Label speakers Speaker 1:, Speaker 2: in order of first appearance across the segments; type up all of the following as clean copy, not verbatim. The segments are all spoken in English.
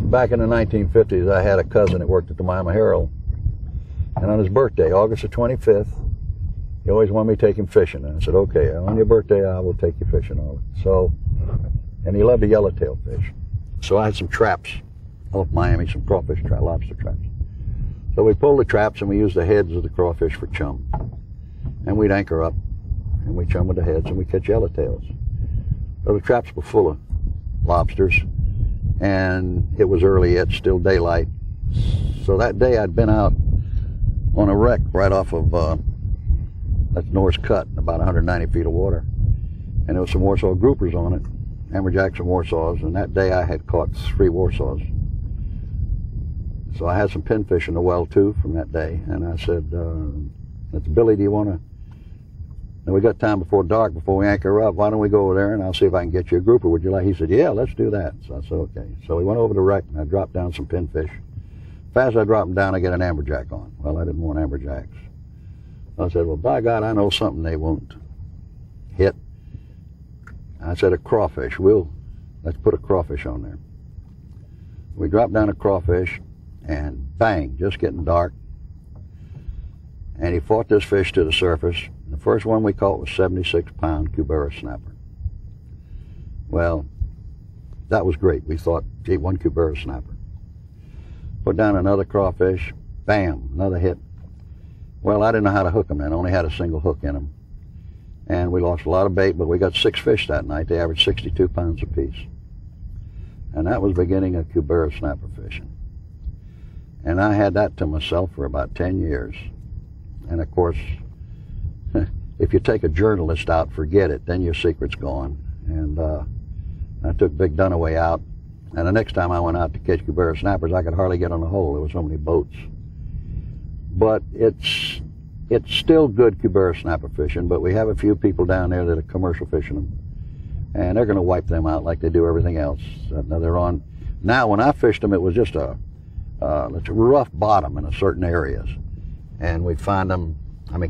Speaker 1: back in the 1950s, I had a cousin that worked at the Miami Herald, and on his birthday, August the 25th, he always wanted me to take him fishing. And I said, okay, on your birthday, I will take you fishing. So, and he loved the yellowtail fish. So I had some traps off Miami, some crawfish traps, lobster traps. So we pulled the traps and we used the heads of the crawfish for chum. And we'd anchor up and we chum with the heads and we catch yellowtails. So the traps were full of lobsters, and it was early yet, still daylight. So that day I'd been out on a wreck right off of that's Norris Cut, about 190 feet of water, and there was some Warsaw groupers on it, amberjacks and Warsaws, and that day I had caught 3 Warsaws. So I had some pinfish in the well too from that day, and I said, Billy, do you want to, and we got time before dark, before we anchor up, why don't we go over there and I'll see if I can get you a grouper, would you like? He said, yeah, let's do that. So I said, okay. So we went over the wreck and I dropped down some pinfish. Fast as I dropped them down, I get an amberjack on. Well, I didn't want amberjacks. I said, well, by God, I know something they won't hit. I said, a crawfish. Let's put a crawfish on there. We dropped down a crawfish, and bang, just getting dark. And he fought this fish to the surface. The first one we caught was 76-pound Cubera snapper. Well, that was great. We thought, gee, one Cubera snapper. Put down another crawfish, bam, another hit. Well, I didn't know how to hook them in. I only had a single hook in them. And we lost a lot of bait, but we got 6 fish that night. They averaged 62 pounds apiece. And that was the beginning of Cubera snapper fishing. And I had that to myself for about 10 years. And of course, if you take a journalist out, forget it, then your secret's gone. And I took Big Dunaway out. And the next time I went out to catch Cubera snappers, I could hardly get on the hole. There were so many boats. But it's still good Cubera snapper fishing, but we have a few people down there that are commercial fishing them. And they're going to wipe them out like they do everything else. Now they're on. Now, when I fished them, it was just a rough bottom in certain areas. And we'd find them,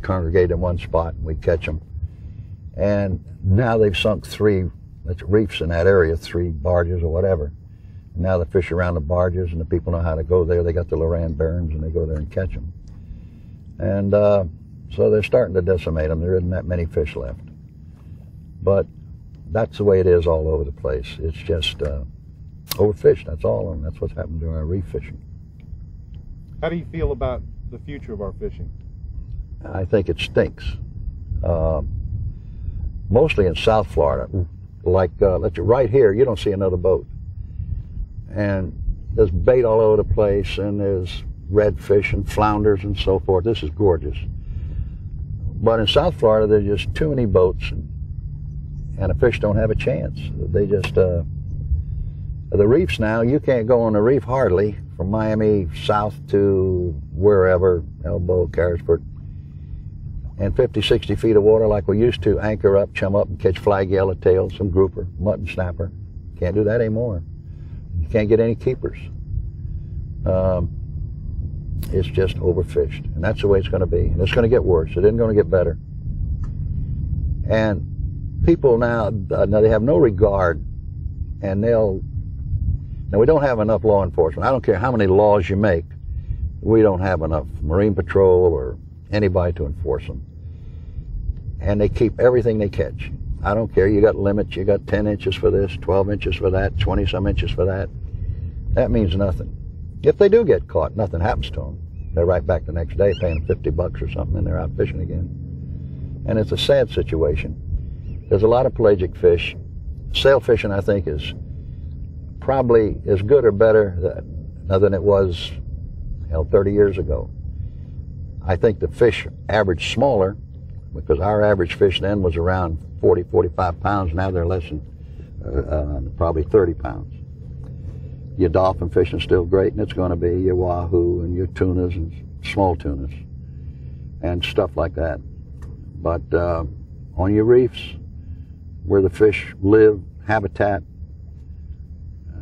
Speaker 1: congregate in one spot, and we'd catch them. And now they've sunk 3 reefs in that area, 3 barges or whatever. And now the fish around the barges, and the people know how to go there. They got the Loran Barons, and they go there and catch them. And so they're starting to decimate them. There isn't that many fish left. But that's the way it is all over the place. It's just overfished, that's all, and that's what's happened to our reef fishing.
Speaker 2: How do you feel about the future of our fishing?
Speaker 1: I think it stinks. Mostly in South Florida. Like right here, you don't see another boat. And there's bait all over the place, and there's redfish and flounders and so forth. This is gorgeous. But in South Florida, there's just too many boats, and the fish don't have a chance. They just, the reefs now, you can't go on the reef hardly from Miami south to wherever, Elbow, Carrisford, and 50, 60 feet of water like we used to, anchor up, chum up, and catch flag yellowtail, some grouper, mutton snapper. Can't do that anymore. You can't get any keepers. It's just overfished, and that's the way it's going to be. And it's going to get worse. It isn't going to get better. And people now they have no regard, and now we don't have enough law enforcement. I don't care how many laws you make, we don't have enough Marine Patrol or anybody to enforce them. And they keep everything they catch. I don't care, you got limits, you got 10 inches for this, 12 inches for that, 20-some inches for that. That means nothing. If they do get caught, nothing happens to them. They're right back the next day paying $50 or something, and they're out fishing again. And it's a sad situation. There's a lot of pelagic fish. Sail fishing, I think, is probably as good or better than it was 30 years ago. I think the fish average smaller, because our average fish then was around 40, 45 pounds. Now they're less than probably 30 pounds. Your dolphin fishing is still great, and it's going to be your wahoo and your tunas and small tunas and stuff like that. But on your reefs, where the fish live, habitat,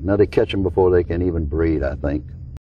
Speaker 1: now they catch them before they can even breed, I think.